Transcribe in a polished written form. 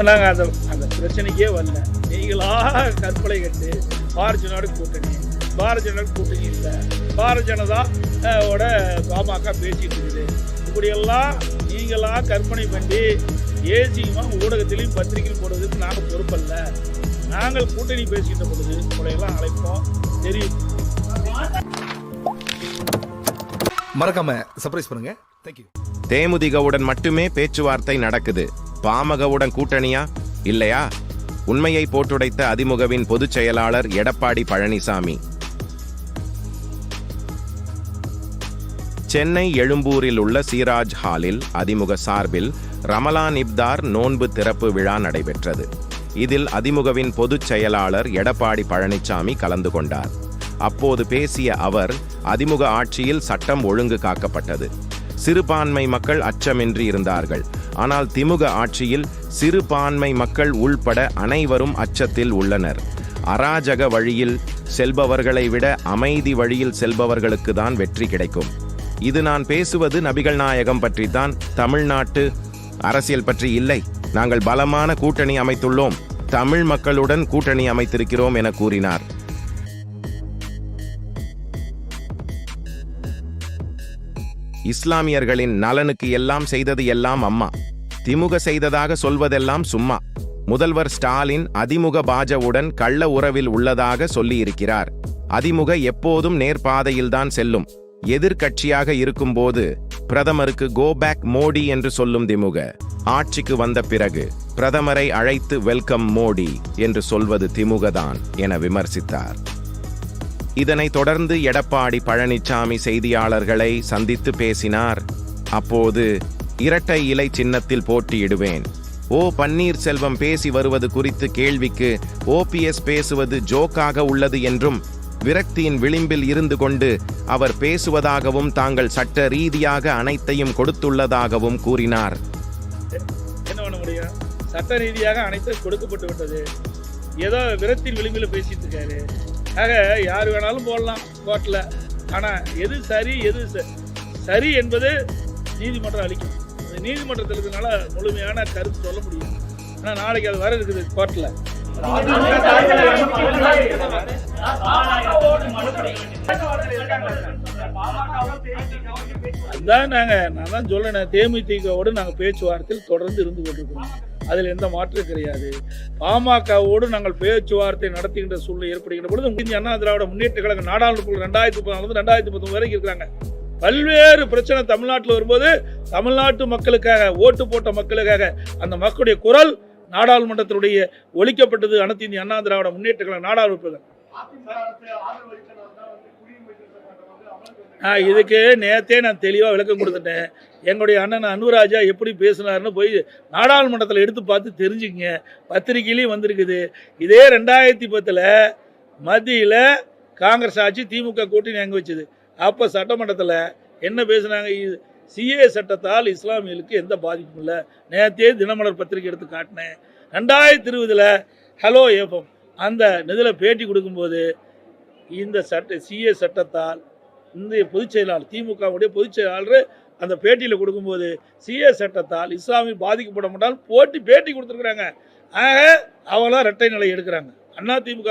நாங்கள் அந்த பிரச்சனைக்கே வரல. நீங்களாக கற்பனை கட்டு பாரதிய ஜனதா கூட்டணி, பாரதிய ஜனதா கூட்டணி இல்லை, பாரதிய ஜனதா பாமக பேசிட்டு இருக்குது. இப்படியெல்லாம் நீங்களாக கற்பனை பண்ணி ஏசியமாக ஊடகத்திலையும் பத்திரிகையும் போடுறதுக்கு நாங்கள் பொறுப்பல்ல. நாங்கள் கூட்டணி பேசிக்கிட்ட பொழுது உங்களையெல்லாம் அழைப்போம். தெரியும். மறக்காம சர்ப்ரைஸ் பண்ணுங்க. தேங்க்யூ. தேமுதிகவுடன் மட்டுமே பேச்சுவார்த்தை நடக்குது, பாமகவுடன் கூட்டணியா இல்லையா? உண்மையை போட்டுடைத்த அதிமுகவின் பொதுச் செயலாளர் எடப்பாடி பழனிசாமி. சென்னை எழும்பூரில் உள்ள சீராஜ் ஹாலில் அதிமுக சார்பில் ரமலான் இப்தார் நோன்பு திறப்பு விழா நடைபெற்றது. இதில் அதிமுகவின் பொதுச் செயலாளர் எடப்பாடி பழனிசாமி கலந்து கொண்டார். அப்போது பேசிய அவர், அதிமுக ஆட்சியில் சட்டம் ஒழுங்கு காக்கப்பட்டது, சிறுபான்மை மக்கள் அச்சமின்றி இருந்தார்கள். ஆனால் திமுக ஆட்சியில் சிறுபான்மை மக்கள் உள்பட அனைவரும் அச்சத்தில் உள்ளனர். அராஜக வழியில் செல்பவர்களை விட அமைதி வழியில் செல்பவர்களுக்கு தான் வெற்றி கிடைக்கும். இது நான் பேசுவது நபிகள் நாயகம் பற்றித்தான், தமிழ்நாட்டு அரசியல் பற்றி இல்லை. நாங்கள் பலமான கூட்டணி அமைத்துள்ளோம், தமிழ் மக்களுடன் கூட்டணி அமைத்திருக்கிறோம் என கூறினார். இஸ்லாமியர்களின் நலனுக்கு எல்லாம் செய்தது எல்லாம் அம்மா, திமுக செய்ததாக சொல்வதெல்லாம் சும்மா. முதல்வர் ஸ்டாலின் அதிமுக பாஜவுடன் கள்ள உறவில் உள்ளதாக சொல்லியிருக்கிறார். அதிமுக எப்போதும் நேர்பாதையில்தான் செல்லும். எதிர்கட்சியாக இருக்கும்போது பிரதமருக்கு கோ பேக் மோடி என்று சொல்லும் திமுக, ஆட்சிக்கு வந்த பிறகு பிரதமரை அழைத்து வெல்கம் மோடி என்று சொல்வது திமுக தான் என விமர்சித்தார். இதனைத் தொடர்ந்து எடப்பாடி பழனிசாமி செய்தியாளர்களை சந்தித்து பேசினார். அப்போது இரட்டை இலை சின்னத்தில் போட்டியிடுவேன், ஓ பன்னீர்செல்வம் பேசி வருவது குறித்து கேள்விக்கு ஓபிஎஸ் பேசுவது ஜோக்காக உள்ளது என்றும், விரக்தியின் விளிம்பில் இருந்து கொண்டு அவர் பேசுவதாகவும், தாங்கள் சட்ட ரீதியாக அனைத்தையும் கொடுத்துள்ளதாகவும் கூறினார். என்ன பண்ண முடியும்? சட்ட ரீதியாக அனைத்தும் கொடுக்கப்பட்டு விட்டது. ஏதோ விரக்தியின் விளிம்பில் பேசிட்டு இருக்காரு. ஆக யார் வேணாலும் போடலாம் கோர்ட்டில். ஆனால் எது சரி எது சரி என்பது நீதிமன்றம் அளிக்கும். நீதிமன்றத்தில் இருக்கிறதுனால முழுமையான கருத்து சொல்ல முடியும். ஆனால் நாளைக்கு அது வர இருக்குது கோர்ட்டில். அதுதான் நான் தான் சொல்லேன், தேமுதிகவோடு நாங்கள் பேச்சுவார்த்தையில் தொடர்ந்து இருந்து கொண்டிருக்கிறோம். அதில் எந்த மாற்றம் கிடையாது. பாமகவோடு நாங்கள் பேச்சுவார்த்தை நடத்துகின்ற சூழ்நிலை ஏற்படுகின்ற பொழுது இந்திய அண்ணா திராவிட முன்னேற்ற கழகம் நாடாளுமன்ற 2014 2019 வரைக்கும் இருக்கிறாங்க. பல்வேறு பிரச்சனை தமிழ்நாட்டில் வரும்போது தமிழ்நாட்டு மக்களுக்காக, ஓட்டு போட்ட மக்களுக்காக அந்த மக்களுடைய குரல் நாடாளுமன்றத்தினுடைய ஒலிக்கப்பட்டது. அனைத்து இந்திய அண்ணா திராவிட முன்னேற்ற கழகம் நாடாளுமன்ற இதுக்கு நேற்றே நான் தெளிவாக விளக்கம் கொடுத்துட்டேன். எங்களுடைய அண்ணன் அன்புராஜா எப்படி பேசினார்னு போய் நாடாளுமன்றத்தில் எடுத்து பார்த்து தெரிஞ்சுக்கங்க. பத்திரிகையிலையும் வந்திருக்குது. இதே 2010 மத்தியில் காங்கிரஸ் ஆட்சி திமுக கூட்டணி அங்கே வச்சுது. அப்போ சட்டமன்றத்தில் என்ன பேசுனாங்க? சிஏ சட்டத்தால் இஸ்லாமியர்களுக்கு எந்த பாதிப்பும் இல்லை. நேற்றே தினமலர் பத்திரிகை எடுத்து காட்டினேன். 2020 ஹலோ ஏஃபம் அந்த இதில் பேட்டி கொடுக்கும்போது இந்த சிஏ சட்டத்தால் இந்த பொதுச் செயலாளர், திமுகவுடைய பொதுச் செயலாளர் அந்த பேட்டியில் கொடுக்கும்போது சிஏ சட்டத்தால் இஸ்லாமிய பாதிக்கப்பட மாட்டால் பேட்டி கொடுத்துருக்குறாங்க. ஆக அவங்களாம் இரட்டை நிலை எடுக்கிறாங்க. அதிமுக